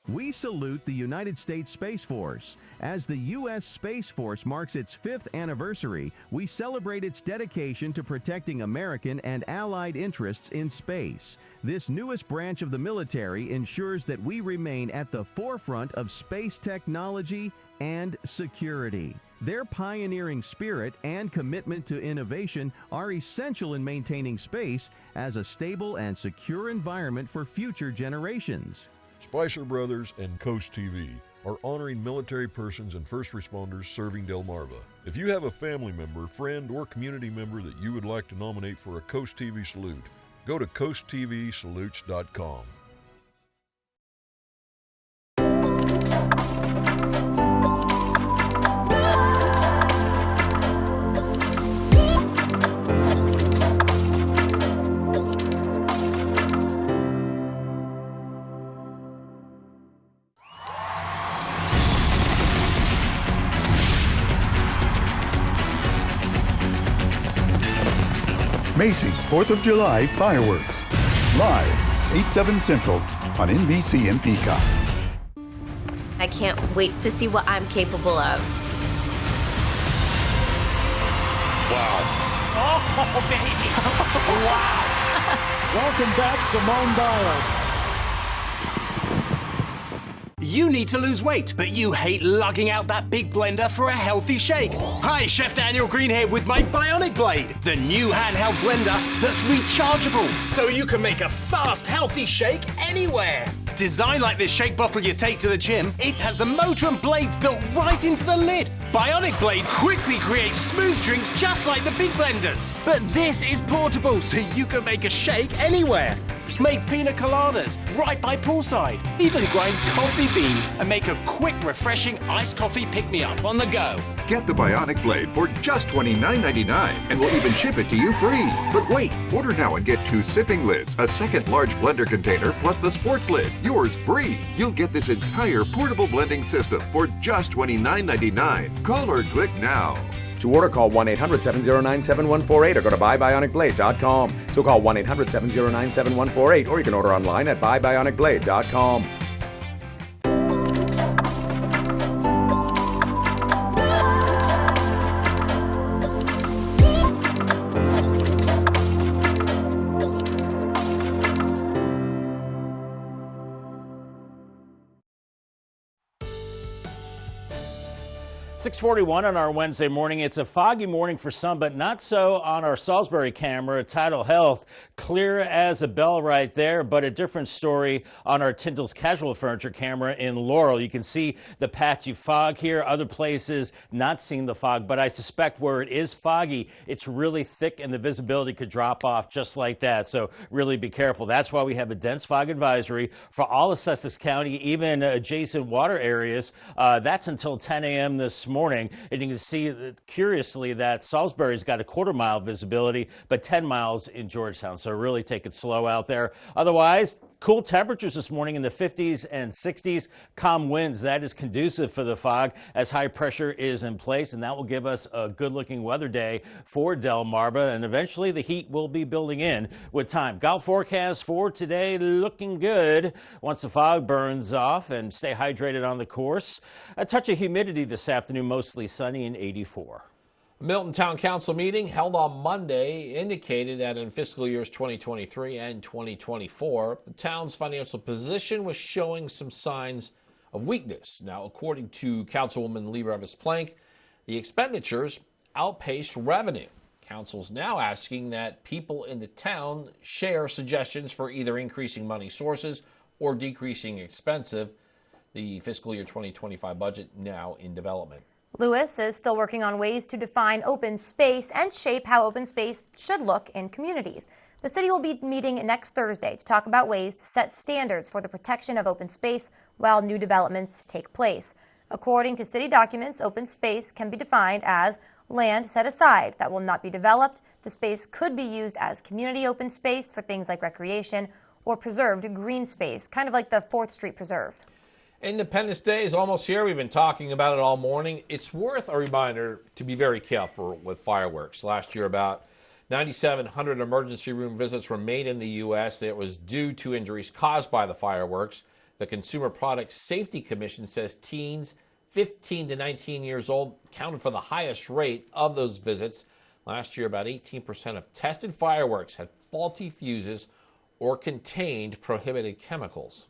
We salute the United States Space Force. As the U.S. Space Force marks its 5th anniversary, we celebrate its dedication to protecting American and allied interests in space. This newest branch of the military ensures that we remain at the forefront of space technology and security. Their pioneering spirit and commitment to innovation are essential in maintaining space as a stable and secure environment for future generations. Spicer Brothers and Coast TV are honoring military persons and first responders serving Delmarva. If you have a family member, friend, or community member that you would like to nominate for a Coast TV salute, go to coasttvsalutes.com. Macy's 4th of July fireworks. Live, 8/7 Central on NBC and Peacock. I can't wait to see what I'm capable of. Wow. Oh, baby. Wow. Welcome back, Simone Biles. You need to lose weight, but you hate lugging out that big blender for a healthy shake. Hi, Chef Daniel Green here with my Bionic Blade, the new handheld blender that's rechargeable, so you can make a fast, healthy shake anywhere. Designed like this shake bottle you take to the gym, it has the motor and blades built right into the lid. Bionic Blade quickly creates smooth drinks just like the big blenders. But this is portable, so you can make a shake anywhere. Make pina coladas right by poolside. Even grind coffee beans and make a quick, refreshing iced coffee pick-me-up on the go. Get the Bionic Blade for just $29.99 and we'll even ship it to you free. But wait, order now and get 2 sipping lids, a second large blender container, plus the sports lid. Yours free. You'll get this entire portable blending system for just $29.99. Call or click now. To order, call 1-800-709-7148 or go to buybionicblade.com. So call 1-800-709-7148 or you can order online at buybionicblade.com. 6:41 on our Wednesday morning. It's a foggy morning for some, but not so on our Salisbury camera. Tidal Health, clear as a bell right there, but a different story on our Tyndall's Casual Furniture camera in Laurel. You can see the patchy fog here. Other places not seeing the fog, but I suspect where it is foggy, it's really thick and the visibility could drop off just like that. So really be careful. That's why we have a dense fog advisory for all of Sussex County, even adjacent water areas. That's until 10 a.m. this morning, and you can see curiously that Salisbury's got a quarter-mile visibility, but 10 miles in Georgetown, so really take it slow out there. Otherwise, cool temperatures this morning in the 50s and 60s. Calm winds, that is conducive for the fog as high pressure is in place, and that will give us a good-looking weather day for Delmarva, and eventually the heat will be building in with time. Golf forecast for today looking good once the fog burns off, and stay hydrated on the course. A touch of humidity this afternoon, mostly sunny and 84. Milton Town Council meeting held on Monday indicated that in fiscal years 2023 and 2024, the town's financial position was showing some signs of weakness. Now, according to Councilwoman Lee Revis-Plank, the expenditures outpaced revenue. Council's now asking that people in the town share suggestions for either increasing money sources or decreasing expenses. The fiscal year 2025 budget now in development. Lewis is still working on ways to define open space and shape how open space should look in communities. The city will be meeting next Thursday to talk about ways to set standards for the protection of open space while new developments take place. According to city documents, open space can be defined as land set aside that will not be developed. The space could be used as community open space for things like recreation or preserved green space, kind of like the 4th Street Preserve. Independence Day is almost here. We've been talking about it all morning. It's worth a reminder to be very careful with fireworks. Last year, about 9,700 emergency room visits were made in the U.S. It was due to injuries caused by the fireworks. The Consumer Product Safety Commission says teens 15 to 19 years old counted for the highest rate of those visits. Last year, about 18% of tested fireworks had faulty fuses or contained prohibited chemicals.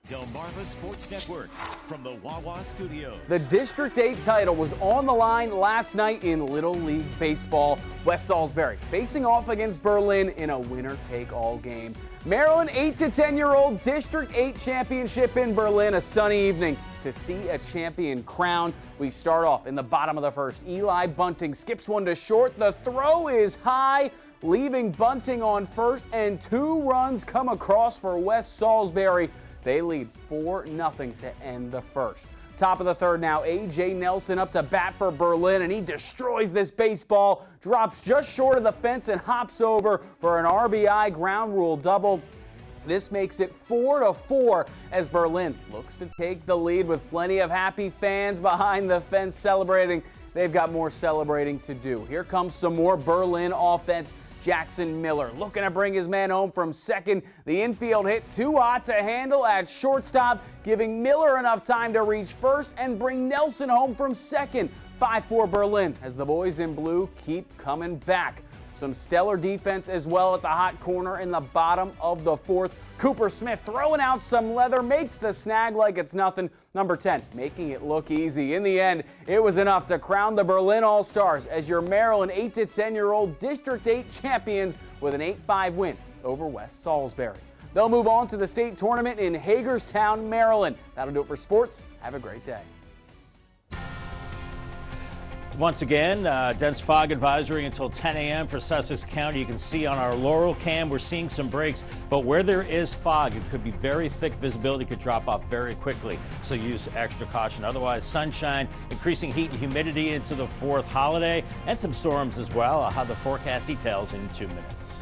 Delmarva Sports Network from the Wawa Studios. The District 8 title was on the line last night in Little League Baseball. West Salisbury facing off against Berlin in a winner-take-all game. Maryland 8 to 10-year-old District 8 championship in Berlin. A sunny evening to see a champion crowned. We start off in the bottom of the first. Eli Bunting skips one to short. The throw is high, leaving Bunting on first, and 2 runs come across for West Salisbury. They lead 4-0 to end the first. Top of the third now, A.J. Nelson up to bat for Berlin, and he destroys this baseball, drops just short of the fence and hops over for an RBI ground rule double. This makes it 4-4 as Berlin looks to take the lead with plenty of happy fans behind the fence celebrating. They've got more celebrating to do. Here comes some more Berlin offense. Jackson Miller looking to bring his man home from second. The infield hit too hot to handle at shortstop, giving Miller enough time to reach first and bring Nelson home from second. 5-4 Berlin as the boys in blue keep coming back. Some stellar defense as well at the hot corner in the bottom of the fourth. Cooper Smith throwing out some leather, makes the snag like it's nothing. Number 10 making it look easy. In the end, it was enough to crown the Berlin All-Stars as your Maryland 8 to 10-year-old District 8 champions with an 8-5 win over West Salisbury. They'll move on to the state tournament in Hagerstown, Maryland. That'll do it for sports. Have a great day. Once again, dense fog advisory until 10 a.m. for Sussex County. You can see on our Laurel cam, we're seeing some breaks, but where there is fog, it could be very thick. Visibility could drop off very quickly, so use extra caution. Otherwise, sunshine, increasing heat and humidity into the 4th holiday, and some storms as well. I'll have the forecast details in 2 minutes.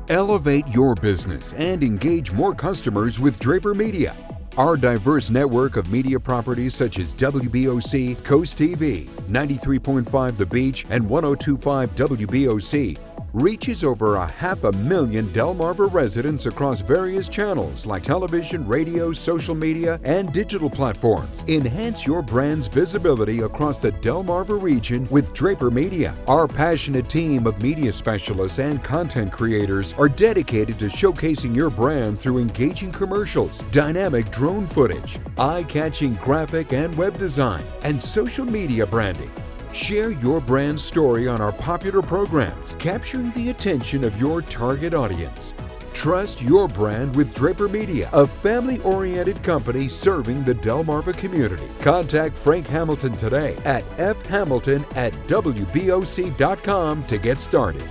Elevate your business and engage more customers with Draper Media. Our diverse network of media properties such as WBOC, CoastTV, 93.5 The Beach, and 102.5 WBOC reaches over 500,000 Delmarva residents across various channels like television, radio, social media, and digital platforms. Enhance your brand's visibility across the Delmarva region with Draper Media. Our passionate team of media specialists and content creators are dedicated to showcasing your brand through engaging commercials, dynamic drone footage, eye-catching graphic and web design, and social media branding. Share your brand story on our popular programs, capturing the attention of your target audience. Trust your brand with Draper Media, a family-oriented company serving the Delmarva community. Contact Frank Hamilton today at fhamilton@wboc.com to get started.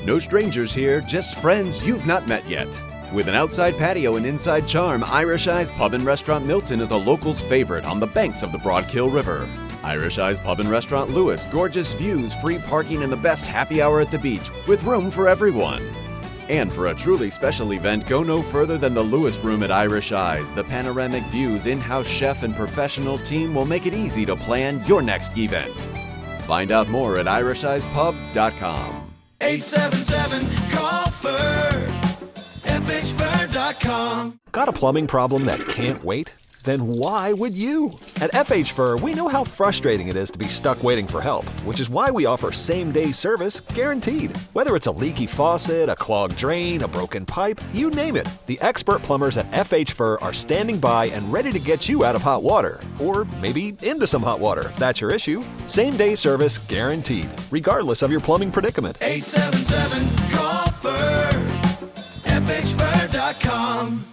No strangers here, just friends you've not met yet. With an outside patio and inside charm, Irish Eyes Pub and Restaurant Milton is a local's favorite on the banks of the Broadkill River. Irish Eyes Pub and Restaurant Lewis, gorgeous views, free parking, and the best happy hour at the beach, with room for everyone. And for a truly special event, go no further than the Lewis Room at Irish Eyes. The panoramic views, in-house chef, and professional team will make it easy to plan your next event. Find out more at irisheyespub.com. 877-CALL-FUR. FHFur.com. Got a plumbing problem that can't wait? Then why would you? At FH Fur, we know how frustrating it is to be stuck waiting for help, which is why we offer same-day service guaranteed. Whether it's a leaky faucet, a clogged drain, a broken pipe, you name it, the expert plumbers at FH Fur are standing by and ready to get you out of hot water, or maybe into some hot water if that's your issue. Same-day service guaranteed, regardless of your plumbing predicament. 877-CALL-FUR. FHFur.com.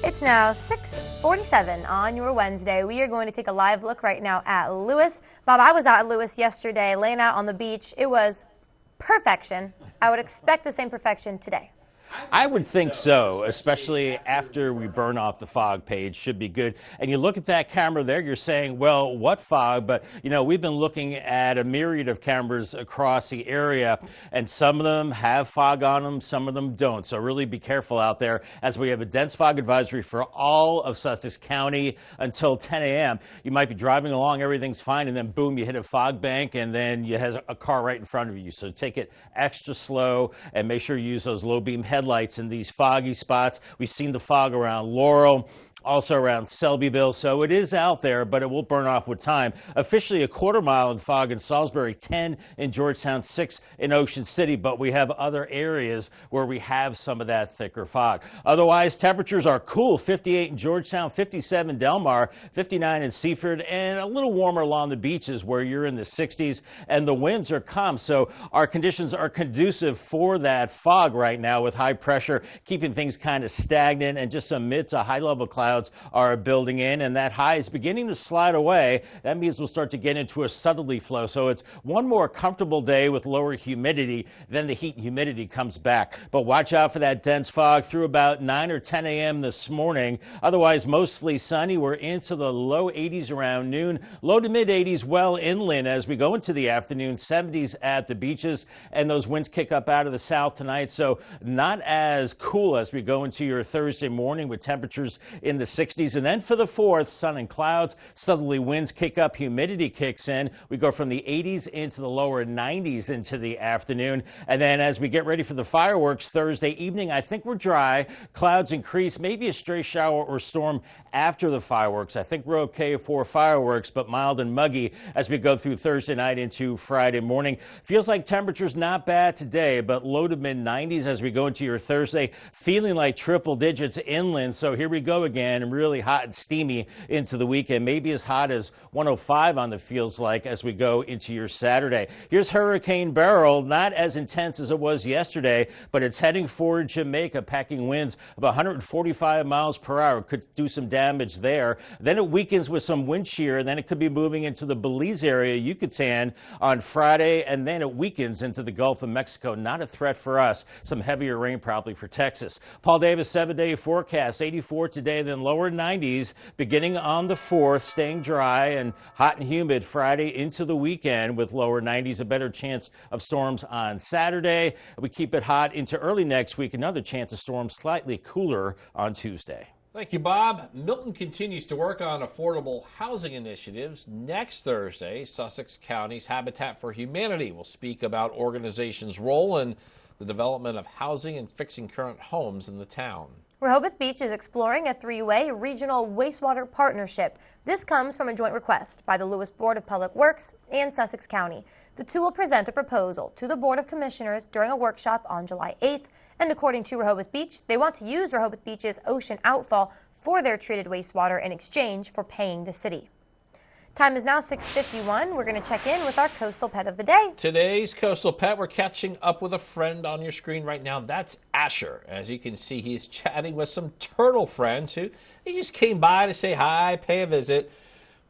It's now 6:47 on your Wednesday. We are going to take a live look right now at Lewis. Bob, I was out at Lewis yesterday, laying out on the beach. It was perfection. I would expect the same perfection today. I would think so, especially after we burn off the fog page. Should be good. And you look at that camera there, you're saying, well, what fog? But, you know, we've been looking at a myriad of cameras across the area, and some of them have fog on them, some of them don't. So really be careful out there, as we have a dense fog advisory for all of Sussex County until 10 a.m. You might be driving along, everything's fine, and then boom, you hit a fog bank, and then you have a car right in front of you. So take it extra slow and make sure you use those low beam headlights in these foggy spots. We've seen the fog around Laurel, also around Selbyville, so it is out there, but it will burn off with time. Officially a quarter mile in fog in Salisbury, 10 in Georgetown, 6 in Ocean City, but we have other areas where we have some of that thicker fog. Otherwise, temperatures are cool, 58 in Georgetown, 57 Delmar, 59 in Seaford, and a little warmer along the beaches where you're in the 60s, and the winds are calm, so our conditions are conducive for that fog right now, with high pressure keeping things kind of stagnant, and just some mid to high level clouds are building in, and that high is beginning to slide away. That means we'll start to get into a southerly flow. So it's one more comfortable day with lower humidity. Then the heat and humidity comes back. But watch out for that dense fog through about 9 or 10 a.m. this morning. Otherwise, mostly sunny. We're into the low 80s around noon, low to mid 80s well inland as we go into the afternoon, 70s at the beaches, and those winds kick up out of the south tonight. So not as cool as we go into your Thursday morning with temperatures in the 60s. And then for the 4th, sun and clouds, southerly winds kick up, humidity kicks in. We go from the 80s into the lower 90s into the afternoon. And then as we get ready for the fireworks Thursday evening, I think we're dry. Clouds increase, maybe a stray shower or storm after the fireworks. I think we're okay for fireworks, but mild and muggy as we go through Thursday night into Friday morning. Feels like temperatures not bad today, but low to mid 90s as we go into your Thursday, feeling like triple digits inland. So here we go again, and really hot and steamy into the weekend, maybe as hot as 105 on the feels like as we go into your Saturday. Here's Hurricane Beryl, not as intense as it was yesterday, but it's heading for Jamaica, packing winds of 145 miles per hour. Could do some damage there. Then it weakens with some wind shear, and then it could be moving into the Belize area, Yucatan on Friday, and then it weakens into the Gulf of Mexico. Not a threat for us. Some heavier rain probably for Texas. Paul Davis 7-day forecast, 84 today, then lower 90s beginning on the 4th, staying dry and hot and humid Friday into the weekend with lower 90s, a better chance of storms on Saturday. We keep it hot into early next week, another chance of storms, slightly cooler on Tuesday. Thank you, Bob. Milton continues to work on affordable housing initiatives. Next Thursday, Sussex County's Habitat for Humanity will speak about organizations' role in the development of housing and fixing current homes in the town. Rehoboth Beach is exploring a three-way regional wastewater partnership. This comes from a joint request by the Lewis Board of Public Works and Sussex County. The two will present a proposal to the Board of Commissioners during a workshop on July 8th. And according to Rehoboth Beach, they want to use Rehoboth Beach's ocean outfall for their treated wastewater in exchange for paying the city. Time is now 6:51. We're going to check in with our coastal pet of the day. Today's coastal pet, we're catching up with a friend on your screen right now. That's Asher. As you can see, he's chatting with some turtle friends who he just came by to say hi, pay a visit.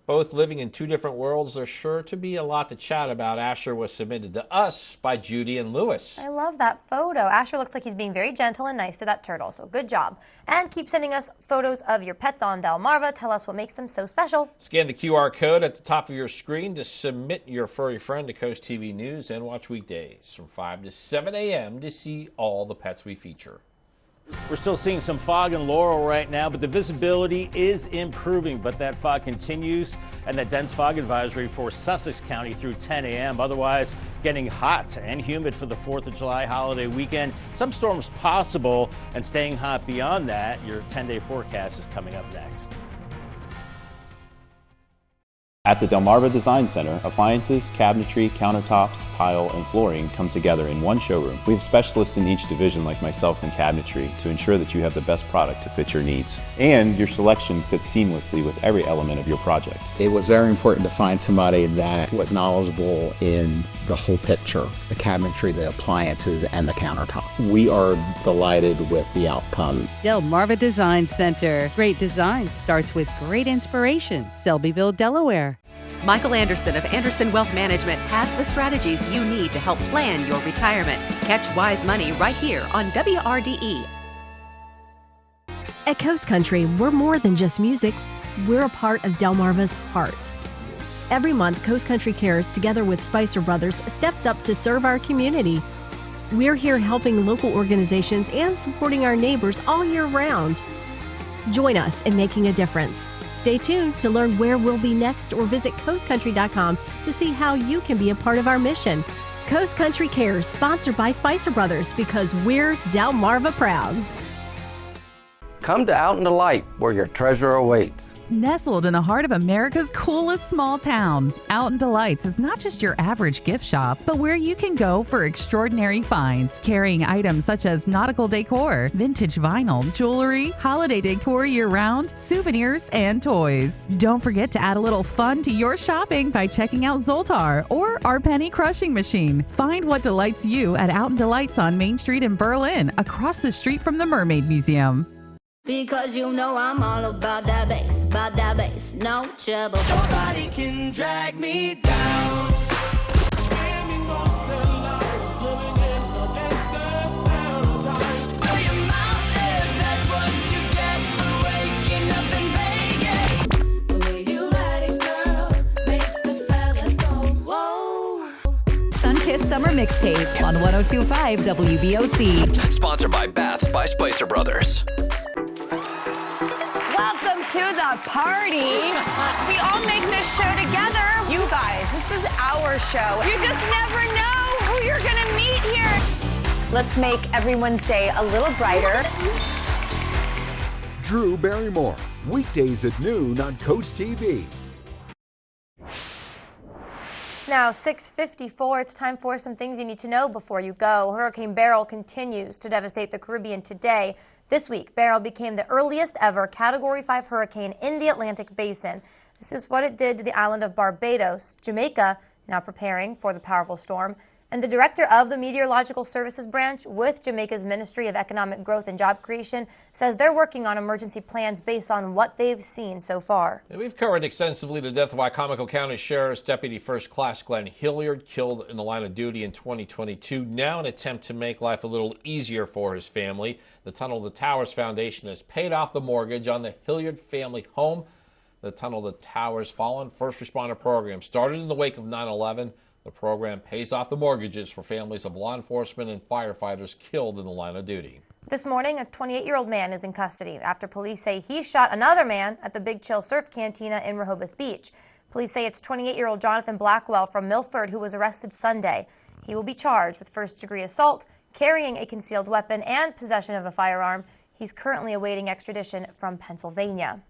Both living in two different worlds. There's sure to be a lot to chat about. Asher was submitted to us by Judy and Lewis. I love that photo. Asher looks like he's being very gentle and nice to that turtle, so good job. And keep sending us photos of your pets on Delmarva. Tell us what makes them so special. Scan the QR code at the top of your screen to submit your furry friend to Coast TV News and watch weekdays from 5 to 7 a.m. to see all the pets we feature. We're still seeing some fog in Laurel right now, but the visibility is improving. But that fog continues, and that dense fog advisory for Sussex County through 10 a.m. Otherwise, getting hot and humid for the 4th of July holiday weekend. Some storms possible, and staying hot beyond that. Your 10-day forecast is coming up next. At the Delmarva Design Center, appliances, cabinetry, countertops, tile, and flooring come together in one showroom. We have specialists in each division like myself in cabinetry to ensure that you have the best product to fit your needs. And your selection fits seamlessly with every element of your project. It was very important to find somebody that was knowledgeable in the whole picture, the cabinetry, the appliances, and the countertop. We are delighted with the outcome. Delmarva Design Center. Great design starts with great inspiration. Selbyville, Delaware. Michael Anderson of Anderson Wealth Management has the strategies you need to help plan your retirement. Catch Wise Money right here on WRDE. At Coast Country, we're more than just music. We're a part of Delmarva's heart. Every month, Coast Country Cares, together with Spicer Brothers, steps up to serve our community. We're here helping local organizations and supporting our neighbors all year round. Join us in making a difference. Stay tuned to learn where we'll be next or visit coastcountry.com to see how you can be a part of our mission. Coast Country Cares, sponsored by Spicer Brothers, because we're Delmarva proud. Come to Out in the Light, where your treasure awaits. Nestled in the heart of America's coolest small town, Out in Delights is not just your average gift shop, but where you can go for extraordinary finds, carrying items such as nautical decor, vintage vinyl, jewelry, holiday decor year-round, souvenirs, and toys. Don't forget to add a little fun to your shopping by checking out Zoltar or our penny crushing machine. Find what delights you at Out in Delights on Main Street in Berlin, across the street from the Mermaid Museum. Because you know I'm all about that bass, no trouble. Nobody can drag me down. Sunkissed Summer Mixtape on 102.5 WBOC. Sponsored by Baths by Spicer Brothers. Welcome to the party. We all make this show together. You guys, this is our show. You just never know who you're going to meet here. Let's make everyone's day a little brighter. Drew Barrymore, weekdays at noon on Coast TV. It's now 6:54. It's time for some things you need to know before you go. Hurricane Beryl continues to devastate the Caribbean today. This week, Beryl became the earliest ever Category 5 hurricane in the Atlantic Basin. This is what it did to the island of Barbados. Jamaica now preparing for the powerful storm. And the director of the Meteorological Services branch with Jamaica's Ministry of Economic Growth and Job Creation says they're working on emergency plans based on what they've seen so far. And we've covered extensively the death of Wicomico County Sheriff's Deputy First Class Glenn Hilliard, killed in the line of duty in 2022. Now an attempt to make life a little easier for his family. The Tunnel to Towers Foundation has paid off the mortgage on the Hilliard family home. The Tunnel to Towers Fallen First Responder program started in the wake of 9/11. The program pays off the mortgages for families of law enforcement and firefighters killed in the line of duty. This morning, a 28-year-old man is in custody after police say he shot another man at the Big Chill Surf Cantina in Rehoboth Beach. Police say it's 28-year-old Jonathan Blackwell from Milford who was arrested Sunday. He will be charged with first-degree assault, carrying a concealed weapon, and possession of a firearm. He's currently awaiting extradition from Pennsylvania.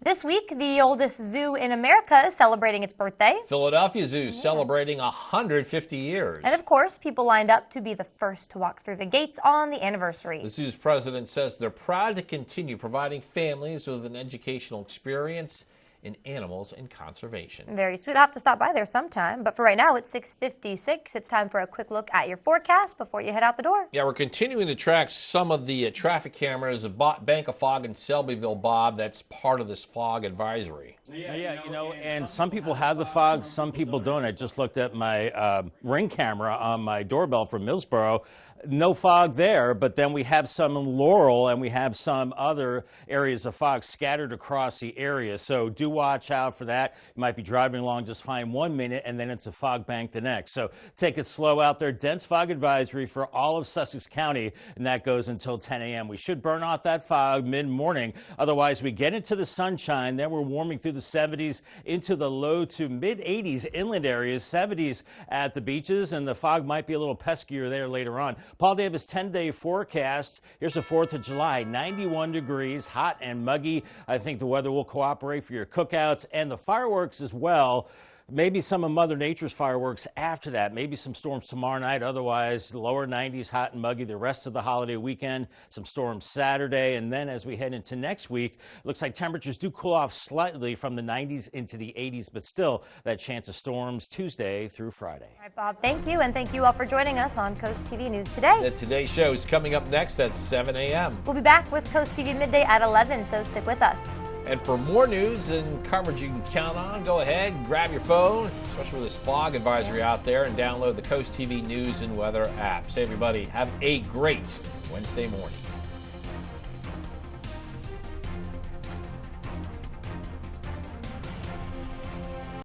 This week, the oldest zoo in America is celebrating its birthday. Philadelphia Zoo celebrating 150 years. And of course, people lined up to be the first to walk through the gates on the anniversary. The zoo's president says they're proud to continue providing families with an educational experience in animals and conservation. Very sweet. I'll have to stop by there sometime. But for right now, it's 6:56. It's time for a quick look at your forecast before you head out the door. Yeah, we're continuing to track some of the traffic cameras of Bank of Fog in Selbyville, Bob. That's part of this fog advisory. Yeah, you know, and some people have the fog, some people don't. I just looked at my Ring camera on my doorbell from Millsboro. No fog there, but then we have some in Laurel and we have some other areas of fog scattered across the area. So do watch out for that. You might be driving along just fine 1 minute and then it's a fog bank the next. So take it slow out there. Dense fog advisory for all of Sussex County, and that goes until 10 a.m. We should burn off that fog mid-morning. Otherwise, we get into the sunshine. Then we're warming through the 70s into the low to mid-80s inland areas, 70s at the beaches, and the fog might be a little peskier there later on. Paul Davis 10-day forecast. Here's the 4th of July, 91 degrees, hot and muggy. I think the weather will cooperate for your cookouts and the fireworks as well. Maybe some of Mother Nature's fireworks after that. Maybe some storms tomorrow night. Otherwise, lower 90s, hot and muggy the rest of the holiday weekend. Some storms Saturday. And then as we head into next week, looks like temperatures do cool off slightly from the 90s into the 80s, but still that chance of storms Tuesday through Friday. All right, Bob, thank you. And thank you all for joining us on Coast TV News Today. And today's show is coming up next at 7 a.m. We'll be back with Coast TV Midday at 11, so stick with us. And for more news and coverage you can count on, go ahead, grab your phone, especially with this fog advisory out there, and download the Coast TV News and Weather app. So everybody, have a great Wednesday morning.